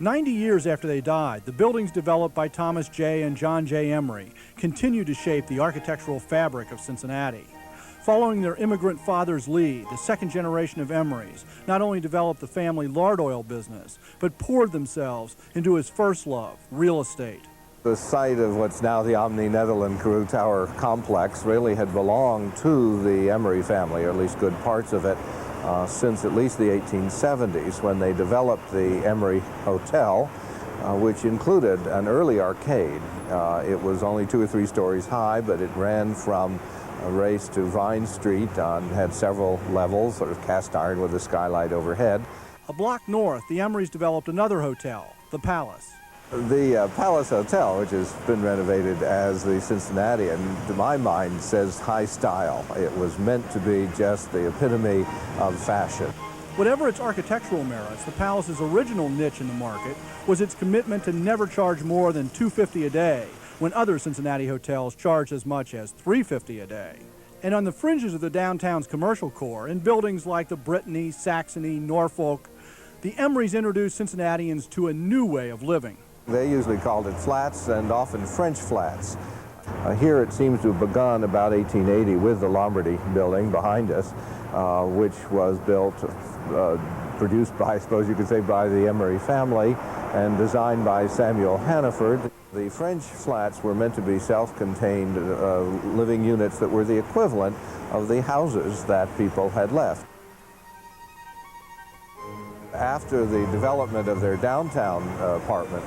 90 years after they died, the buildings developed by Thomas J. and John J. Emery continue to shape the architectural fabric of Cincinnati. Following their immigrant father's lead, the second generation of Emerys not only developed the family lard oil business, but poured themselves into his first love, real estate. The site of what's now the Omni Netherland Carew Tower complex really had belonged to the Emery family, or at least good parts of it, since at least the 1870s, when they developed the Emery Hotel, which included an early arcade. It was only 2 or 3 stories high, but it ran from Race to Vine Street and had several levels, sort of cast iron with a skylight overhead. A block north, the Emerys developed another hotel, the Palace. The Palace Hotel, which has been renovated as the Cincinnati, and to my mind says high style. It was meant to be just the epitome of fashion. Whatever its architectural merits, the Palace's original niche in the market was its commitment to never charge more than $250 a day, when other Cincinnati hotels charged as much as $350 a day. And on the fringes of the downtown's commercial core, in buildings like the Brittany, Saxony, Norfolk, the Emerys introduced Cincinnatians to a new way of living. They usually called it flats, and often French flats. Here it seems to have begun about 1880 with the Lombardy building behind us, which was built, produced by, I suppose you could say, by the Emery family and designed by Samuel Hannaford. The French flats were meant to be self-contained living units that were the equivalent of the houses that people had left. After the development of their downtown apartment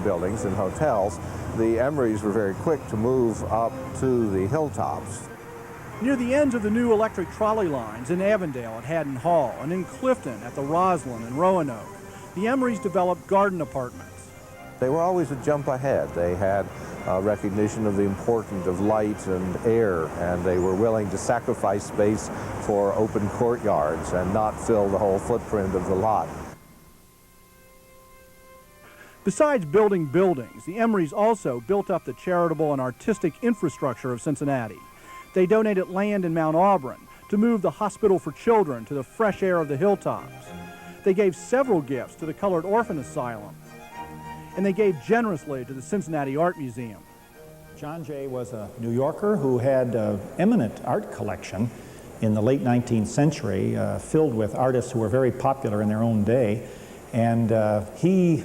buildings and hotels, the Emerys were very quick to move up to the hilltops. Near the ends of the new electric trolley lines in Avondale at Haddon Hall and in Clifton at the Roslyn and Roanoke, the Emerys developed garden apartments. They were always a jump ahead. They had recognition of the importance of light and air, and they were willing to sacrifice space for open courtyards and not fill the whole footprint of the lot. Besides building buildings, the Emerys also built up the charitable and artistic infrastructure of Cincinnati. They donated land in Mount Auburn to move the hospital for children to the fresh air of the hilltops. They gave several gifts to the Colored Orphan Asylum, and they gave generously to the Cincinnati Art Museum. John Jay was a New Yorker who had an eminent art collection in the late 19th century, filled with artists who were very popular in their own day, and he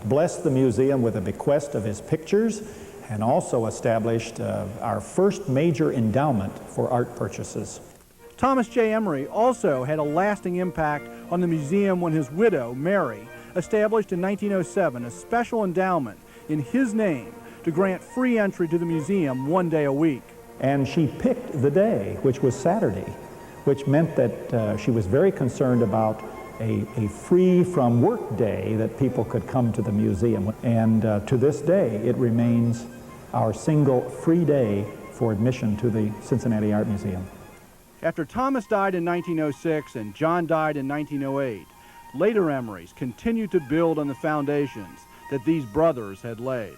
blessed the museum with a bequest of his pictures and also established our first major endowment for art purchases. Thomas J. Emery also had a lasting impact on the museum when his widow, Mary, established in 1907 a special endowment in his name to grant free entry to the museum 1 day a week. And she picked the day, which was Saturday, which meant that she was very concerned about a free from work day that people could come to the museum. And to this day, it remains our single free day for admission to the Cincinnati Art Museum. After Thomas died in 1906 and John died in 1908, later Emerys continued to build on the foundations that these brothers had laid.